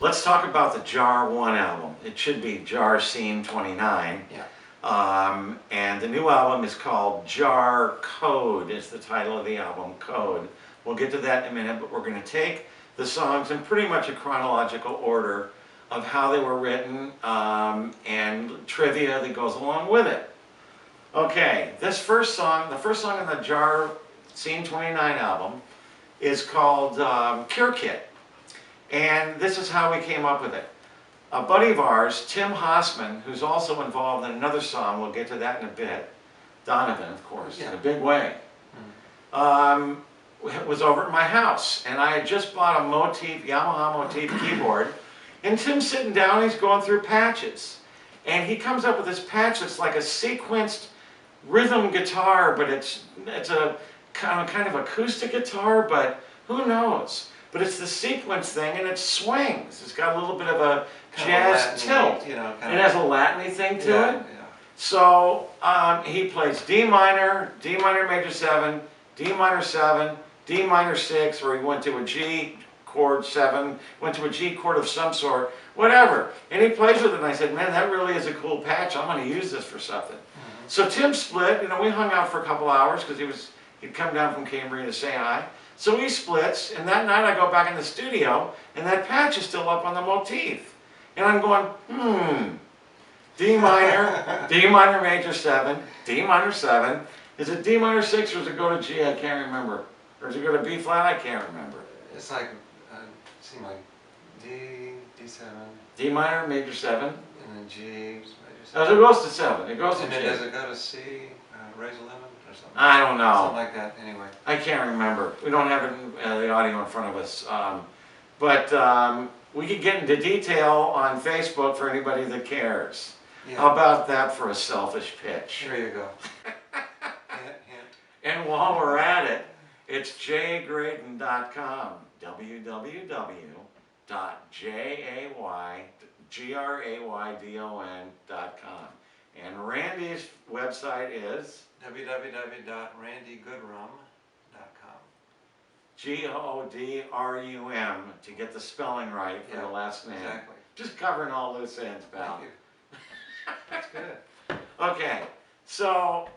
Let's talk about the JaR 1 album. It should be JaR Scene 29. Yeah. And the new album is called JaR Code, is the title of the album, Code. We'll get to that in a minute, but we're going to take the songs in pretty much a chronological order of how they were written and trivia that goes along with it. Okay, this first song, the first song in the JaR Scene 29 album is called Cure Kit. And this is how we came up with it. A buddy of ours, Tim Hosman, who's also involved in another song, we'll get to that in a bit, Donovan, of course, in a big way, was over at my house. And I had just bought a Motif, Yamaha Motif keyboard. And Tim's sitting down, he's going through patches. And he comes up with this patch that's like a sequenced rhythm guitar, but it's a kind of acoustic guitar, but who knows? But it's the sequence thing, and it swings. It's got a little bit of a jazz tilt. You know, it has a Latin-y thing to it. Yeah. So he plays D minor major 7, D minor 7, D minor 6, or he went to a G chord 7, went to a G chord of some sort, whatever. And he plays with it, and I said, man, that really is a cool patch. I'm going to use this for something. So Tim split. You know, we hung out for a couple hours because he'd come down from Cambria to say hi. So he splits, and that night I go back in the studio, and that patch is still up on the Motif. And I'm going, D minor major 7, D minor 7. Is it D minor 6 or does it go to G? I can't remember. Or does it go to B flat? I can't remember. It's like, seems like D, D7. D minor major 7. And then G, major 7. No, it goes to 7. It goes to G. And then does it go to C, raise 11 or something? I don't know. Something like that, anyway. I can't remember. We don't have it the audio in front of us. But we could get into detail on Facebook for anybody that cares. Yeah. How about that for a selfish pitch? There you go. Hint. And while we're at it, it's jgraydon.com. www.JaYGraydon.com. And Randy's website is www.randygoodrum.com. Godrum, to get the spelling right for the last name. Exactly. Just covering all loose ends, pal. Thank you. That's good. Okay, so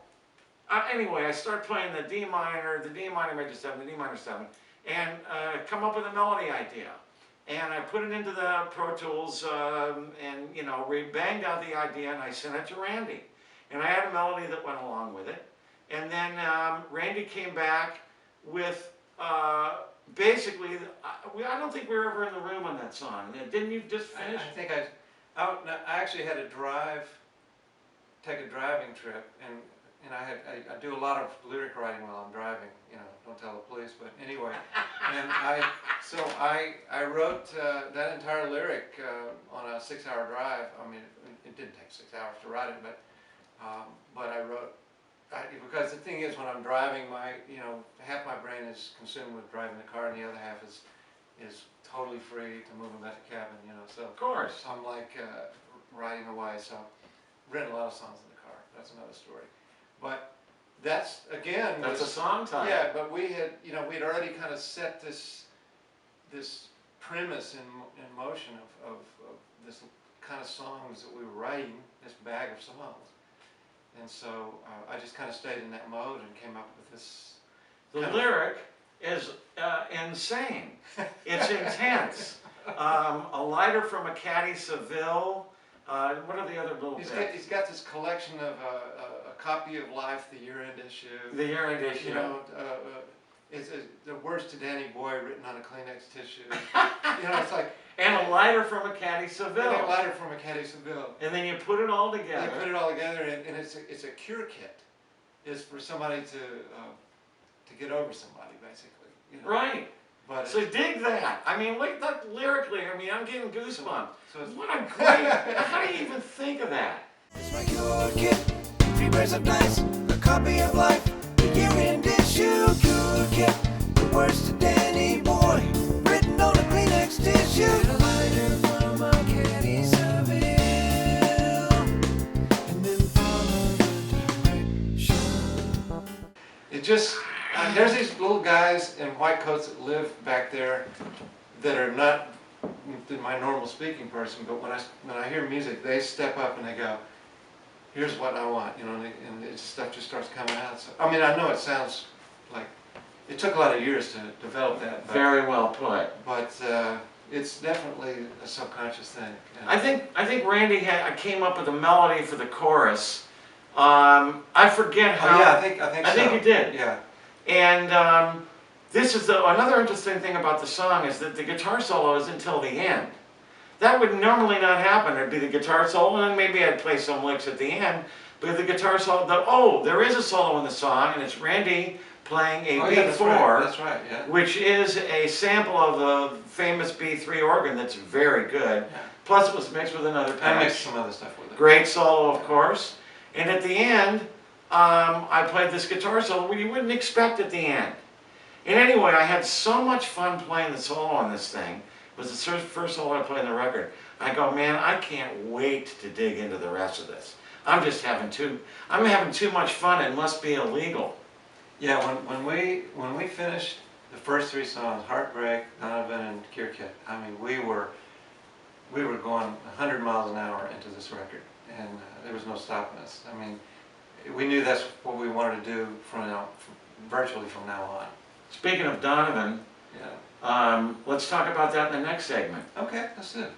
anyway, I start playing the D minor major 7, the D minor 7, and come up with a melody idea. And I put it into the Pro Tools and, you know, banged out the idea, and I sent it to Randy. And I had a melody that went along with it. And then Randy came back with basically, I don't think we were ever in the room on that song. Didn't you just finish? I think I actually had to take a driving trip, and I do a lot of lyric writing while I'm driving. You know, don't tell the police, but anyway. And I wrote that entire lyric on a 6-hour drive. I mean, it didn't take 6 hours to write it, but I wrote. Because the thing is, when I'm driving, half my brain is consumed with driving the car, and the other half is totally free to move about the cabin. You know, so Of course. I'm like riding away. So I've written a lot of songs in the car. That's another story. But that's again. That's a song title. Yeah, but we had already kind of set this premise in motion of this kind of songs that we were writing, this bag of songs. And so I just kind of stayed in that mode and came up with this. The lyric is insane. It's intense. A lighter from a caddy Seville. What are the other little bits? He's got this collection of a copy of Life, the year-end issue. The year-end issue. You know, it's the words to Danny Boy written on a Kleenex tissue. You know, it's like. And a lighter from a caddy Seville. And a lighter from a caddy Seville. And then you put it all together. You put it all together, and it's a cure kit. It's for somebody to get over somebody, basically. You know? Right. But so dig that. I mean, look that lyrically. I mean, I'm getting goosebumps. So what a great. How do you even think of that? It's my cure kit. 3 pairs of nights, a copy of Life, the year-end issue. Cure kit. The words to Danny Boy, written on a Kleenex tissue. A lighter from a caddy Seville, and then follow the direction. it just there's these little guys in white coats that live back there that are not my normal speaking person, but when I hear music, they step up and they go, here's what I want, you know, and stuff just starts coming out. So, I mean, I know it sounds like, it took a lot of years to develop that. But, Very well put. But it's definitely a subconscious thing. Yeah. I think Randy came up with a melody for the chorus. I forget how. Oh, yeah, I think so. he did. Yeah. And this is another interesting thing about the song is that the guitar solo is until the end. That would normally not happen. There'd be the guitar solo, and then maybe I'd play some licks at the end. But the guitar solo, there is a solo in the song, and it's Randy playing a B4, that's right, yeah. which is a sample of the famous B3 organ that's very good. Yeah. Plus it was mixed with another patch. I mixed some other stuff with it. Great solo, of course. And at the end, I played this guitar solo you wouldn't expect at the end. And anyway, I had so much fun playing the solo on this thing. It was the first solo I played on the record. I go, man, I can't wait to dig into the rest of this. I'm having too much fun. It must be illegal. Yeah, when we finished the first 3 songs, Heartbreak, Donovan, and Cure Kit, I mean, we were going 100 miles an hour into this record, and there was no stopping us. I mean, we knew that's what we wanted to do virtually from now on. Speaking of Donovan, Yeah. let's talk about that in the next segment. Okay, that's it.